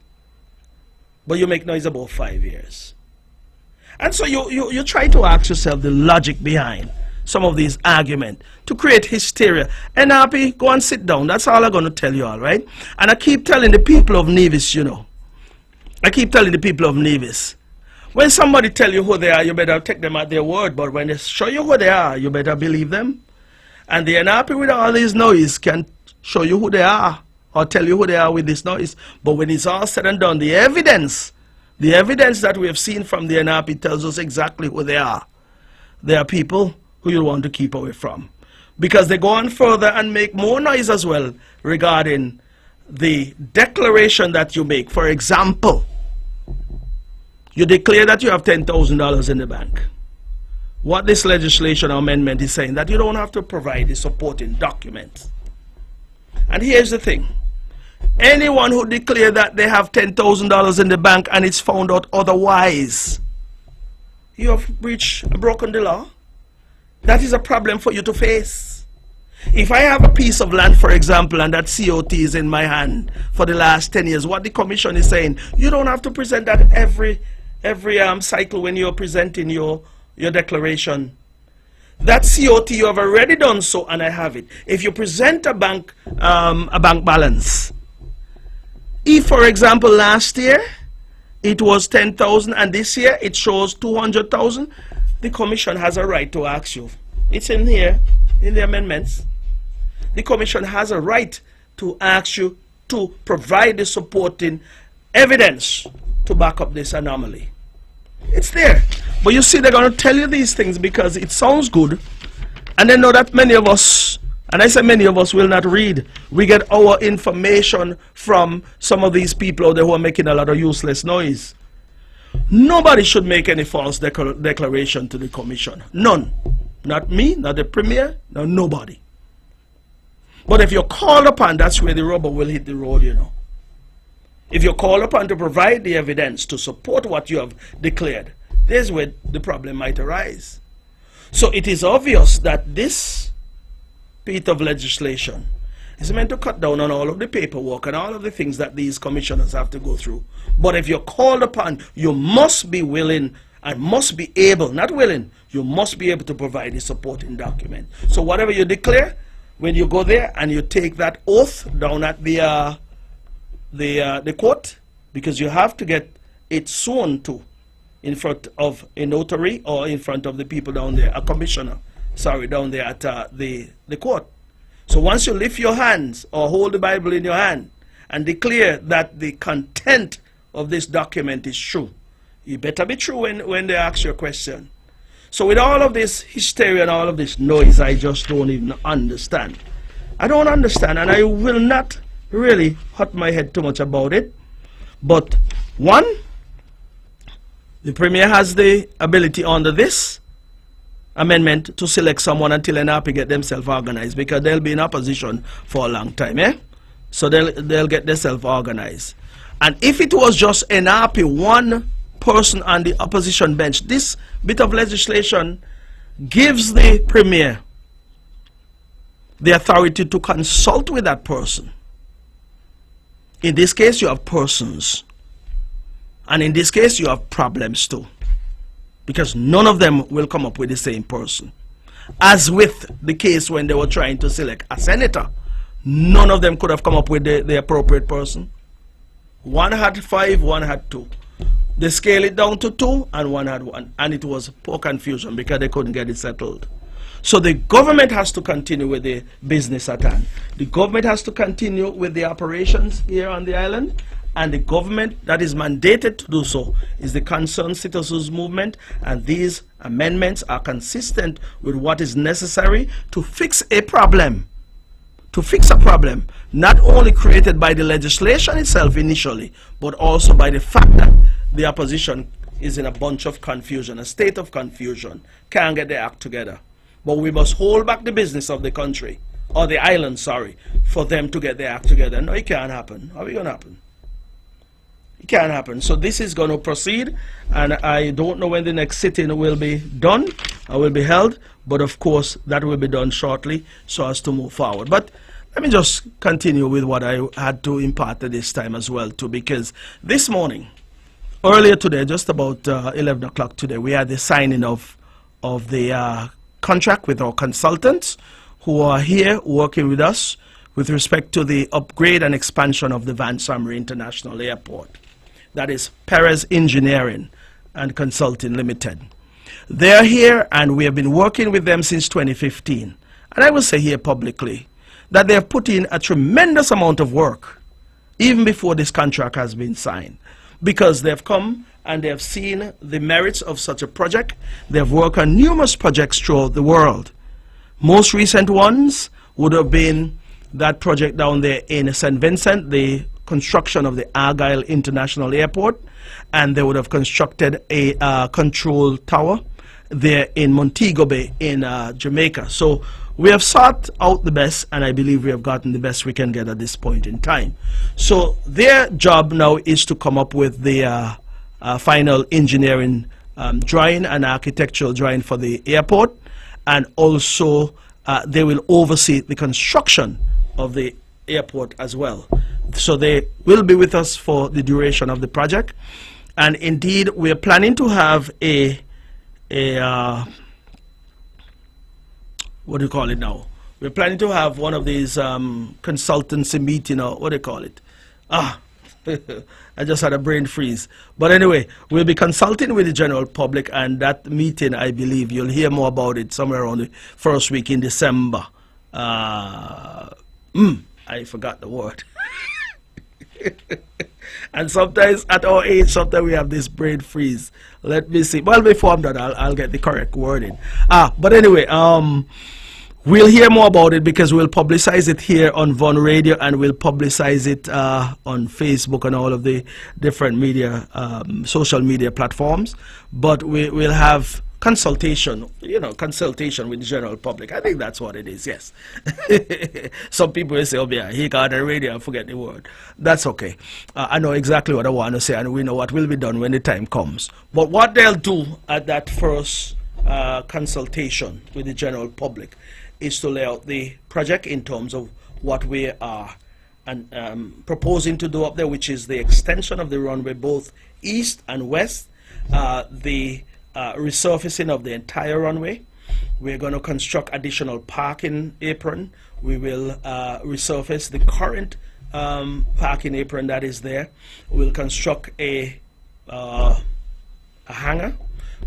But you make noise about 5 years. And so you try to ask yourself the logic behind some of these arguments to create hysteria. NRP, go and sit down. That's all I'm going to tell you all, right? And I keep telling the people of Nevis, you know. I keep telling the people of Nevis, when somebody tell you who they are, you better take them at their word. But when they show you who they are, you better believe them. And the NRP with all this noise can show you who they are or tell you who they are with this noise. But when it's all said and done, the evidence that we have seen from the NRP tells us exactly who they are. They are people who you want to keep away from, because they go on further and make more noise as well regarding the declaration that you make. For example, you declare that you have $10,000 in the bank. What this legislation or amendment is saying, that you don't have to provide the supporting documents. And here's the thing. Anyone who declares that they have $10,000 in the bank and it's found out otherwise, you have broken the law. That is a problem for you to face. If I have a piece of land, for example, and that COT is in my hand for the last 10 years, what the commission is saying, you don't have to present that every cycle when you're presenting your declaration. That COT, you have already done so, and I have it. If you present a bank balance, if, for example, last year it was 10,000 and this year it shows 200,000, the commission has a right to ask you. It's in here, in the amendments. The commission has a right to ask you to provide the supporting evidence to back up this anomaly. It's there. But you see, they're going to tell you these things because it sounds good, and they know that many of us, and I say many of us, will not read. We get our information from some of these people out there who are making a lot of useless noise. Nobody should make any false declaration to the commission. None. Not me, not the premier, no, nobody. But if you're called upon, that's where the rubber will hit the road, you know. If you're called upon to provide the evidence to support what you have declared, there's where the problem might arise. So it is obvious that this piece of legislation is meant to cut down on all of the paperwork and all of the things that these commissioners have to go through. But if you're called upon, you must be willing and must be able, not willing, you must be able to provide a supporting document. So whatever you declare, when you go there and you take that oath down at the court, because you have to get it sworn to in front of a notary or in front of the people down there, a commissioner, sorry, down there at the court. So once you lift your hands or hold the Bible in your hand and declare that the content of this document is true, you better be true when they ask you a question. So with all of this hysteria and all of this noise, I just don't even understand. I don't understand, and I will not really hurt my head too much about it. But one, the Premier has the ability under this amendment to select someone until NRP get themselves organized, because they'll be in opposition for a long time, eh? So they'll get themselves organized. And if it was just NRP, one person on the opposition bench, this bit of legislation gives the Premier the authority to consult with that person. In this case, you have persons. And in this case, you have problems too, because none of them will come up with the same person. As with the case when they were trying to select a senator, none of them could have come up with the appropriate person. One had 5, one had 2. They scaled it down to 2 and one had 1. And it was poor confusion because they couldn't get it settled. So the government has to continue with the business at hand. The government has to continue with the operations here on the island. And the government that is mandated to do so is the Concerned Citizens Movement. And these amendments are consistent with what is necessary to fix a problem. To fix a problem not only created by the legislation itself initially, but also by the fact that the opposition is in a bunch of confusion, a state of confusion, can't get their act together. But we must hold back the business of the country, or the island, sorry, for them to get their act together. No, it can't happen. How is it going to happen? It can't happen. So this is going to proceed, and I don't know when the next sitting will be done, or will be held, but of course that will be done shortly so as to move forward. But let me just continue with what I had to impart at this time as well too, because this morning, earlier today, just about 11 o'clock today, we had the signing of the contract with our consultants who are here working with us with respect to the upgrade and expansion of the Van Samre International Airport. That is Perez Engineering and Consulting Limited. They're here and we have been working with them since 2015. And I will say here publicly that they have put in a tremendous amount of work even before this contract has been signed, because they've come and they have seen the merits of such a project. They've worked on numerous projects throughout the world. Most recent ones would have been that project down there in St. Vincent, the construction of the Argyle International Airport, and they would have constructed a control tower there in Montego Bay in Jamaica. So we have sought out the best, and I believe we have gotten the best we can get at this point in time. So their job now is to come up with the final engineering drawing and architectural drawing for the airport, and also they will oversee the construction of the airport as well. So they will be with us for the duration of the project, and indeed we are planning to have a what do you call it now? We're planning to have one of these consultancy meeting, or what do you call it? I just had a brain freeze. But anyway, we'll be consulting with the general public, and that meeting, I believe, you'll hear more about it somewhere around the first week in December. I forgot the word. And sometimes at our age, sometimes we have this brain freeze. Let me see. Well, before I'm done, I'll get the correct wording. But anyway, we'll hear more about it because we'll publicize it here on Von Radio, and we'll publicize it on Facebook and all of the different media, social media platforms. But we'll have consultation, consultation with the general public. I think that's what it is, yes. Some people will say, oh yeah, he got a radio and forget the word. That's okay. I know exactly what I want to say, and we know what will be done when the time comes. But what they'll do at that first consultation with the general public is to lay out the project in terms of what we are proposing to do up there, which is the extension of the runway both east and west, the resurfacing of the entire runway. We're going to construct additional parking apron. We will resurface the current parking apron that is there. We'll construct a hangar.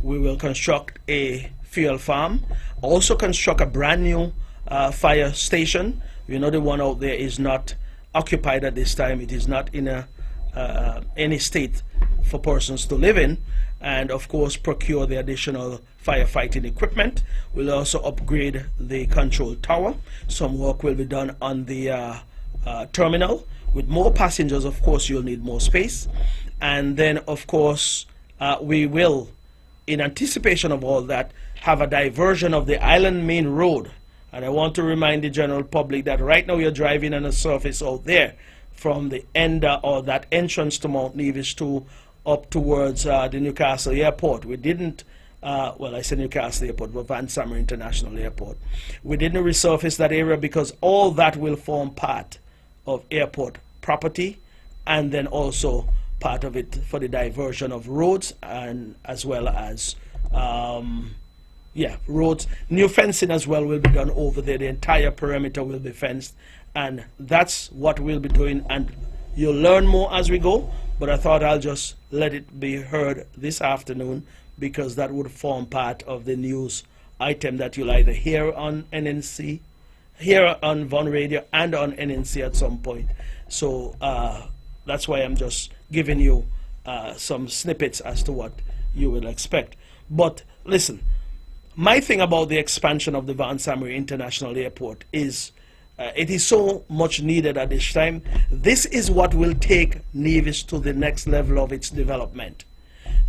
We will construct a fuel farm. Also construct a brand new fire station. You know, the one out there is not occupied at this time. It is not in any state for persons to live in. And of course procure the additional firefighting equipment. We'll also upgrade the control tower. Some work will be done on the terminal. With more passengers, of course, you'll need more space. And then of course we will, in anticipation of all that, have a diversion of the island main road. And I want to remind the general public that right now you're driving on a surface out there from the end or that entrance to Mount Nevis to up towards the Newcastle Airport. We didn't, well, I said Newcastle Airport, but Van Samre International Airport. We didn't resurface that area because all that will form part of airport property, and then also part of it for the diversion of roads, and as well as, roads. New fencing as well will be done over there. The entire perimeter will be fenced, and that's what we'll be doing. And You'll learn more as we go, but I thought I'll just let it be heard this afternoon because that would form part of the news item that you'll either hear on NNC, hear on Von Radio, and on NNC at some point. So that's why I'm just giving you some snippets as to what you would expect. But listen, my thing about the expansion of the Van Samre International Airport is it is so much needed at this time. This is what will take Nevis to the next level of its development.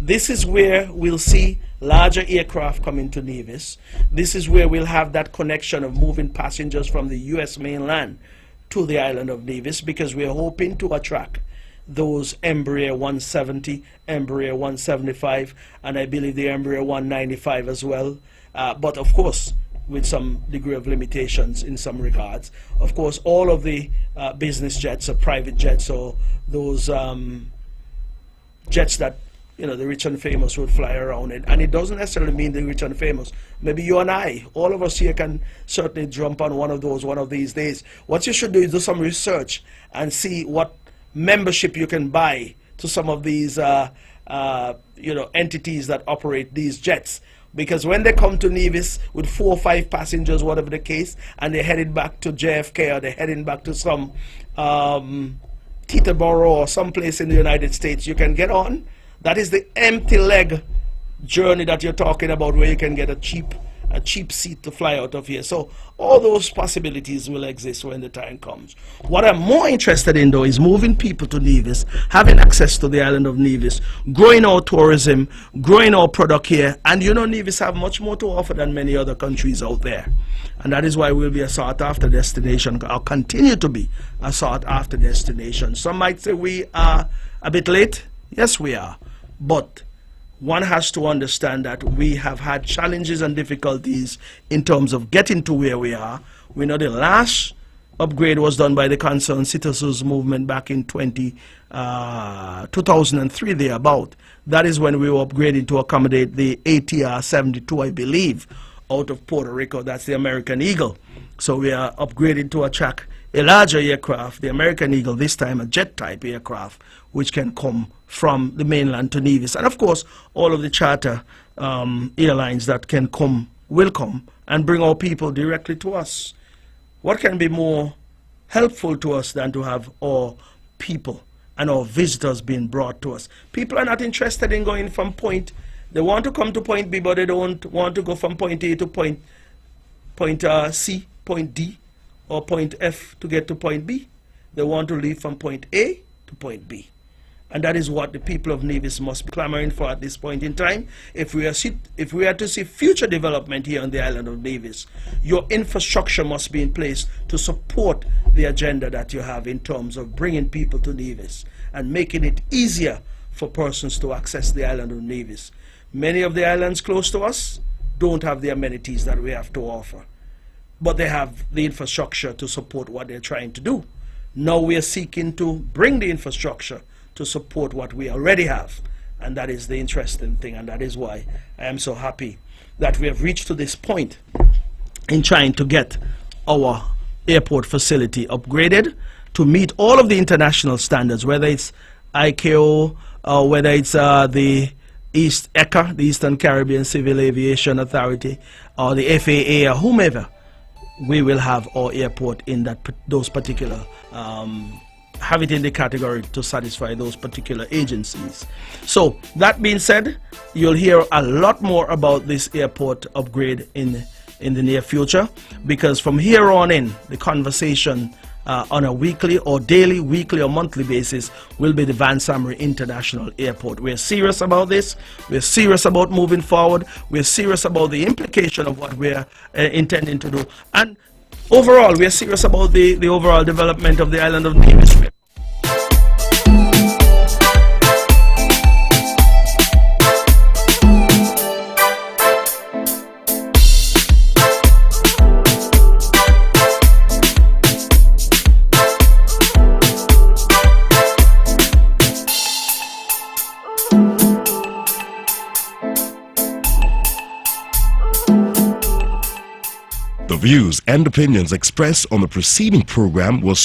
This is where we'll see larger aircraft coming to Nevis. This is where we'll have that connection of moving passengers from the U.S. mainland to the island of Nevis, because we're hoping to attract those Embraer 170, Embraer 175, and I believe the Embraer 195 as well. But of course, with some degree of limitations in some regards. Of course, all of the business jets or private jets, or those jets that the rich and famous would fly around in. And it doesn't necessarily mean the rich and famous. Maybe you and I, all of us here, can certainly jump on one of those one of these days. What you should do is do some research and see what membership you can buy to some of these entities that operate these jets. Because when they come to Nevis with 4 or 5 passengers, whatever the case, and they're headed back to JFK, or they're heading back to some Teterboro or someplace in the United States, you can get on. That is the empty leg journey that you're talking about, where you can get a cheap seat to fly out of here. So all those possibilities will exist when the time comes. What I'm more interested in, though, is moving people to Nevis, having access to the island of Nevis, growing our tourism, growing our product here. And Nevis have much more to offer than many other countries out there. And that is why we'll be a sought-after destination, or continue to be a sought-after destination. Some might say we are a bit late. Yes, we are. But one has to understand that we have had challenges and difficulties in terms of getting to where we are. We know the last upgrade was done by the Concerned Citizens Movement back in 2003, thereabout. That is when we were upgraded to accommodate the ATR 72, I believe, out of Puerto Rico. That's the American Eagle. So we are upgraded to attract a larger aircraft, the American Eagle, this time a jet-type aircraft, which can come from the mainland to Nevis. And of course, all of the charter airlines that can come will come and bring our people directly to us. What can be more helpful to us than to have our people and our visitors being brought to us? People are not interested in going from point. They want to come to point B, but they don't want to go from point A to point C, point D, or point F to get to point B. They want to leave from point A to point B. And that is what the people of Nevis must be clamoring for at this point in time. If we are to see future development here on the island of Nevis, your infrastructure must be in place to support the agenda that you have in terms of bringing people to Nevis and making it easier for persons to access the island of Nevis. Many of the islands close to us don't have the amenities that we have to offer, but they have the infrastructure to support what they're trying to do. Now we are seeking to bring the infrastructure to support what we already have, and that is the interesting thing, and that is why I am so happy that we have reached to this point in trying to get our airport facility upgraded to meet all of the international standards, whether it's ICAO, or whether it's the ECA, the Eastern Caribbean Civil Aviation Authority, or the FAA, or whomever. We will have our airport in those particular have it in the category to satisfy those particular agencies. So that being said, you'll hear a lot more about this airport upgrade in the near future, because from here on in, the conversation on a weekly or daily, weekly or monthly basis will be the Van Samre International Airport. We're serious about this. We're serious about moving forward. We're serious about the implication of what we're intending to do. And overall, we're serious about the overall development of the island of Nevis. The views and opinions expressed on the preceding program was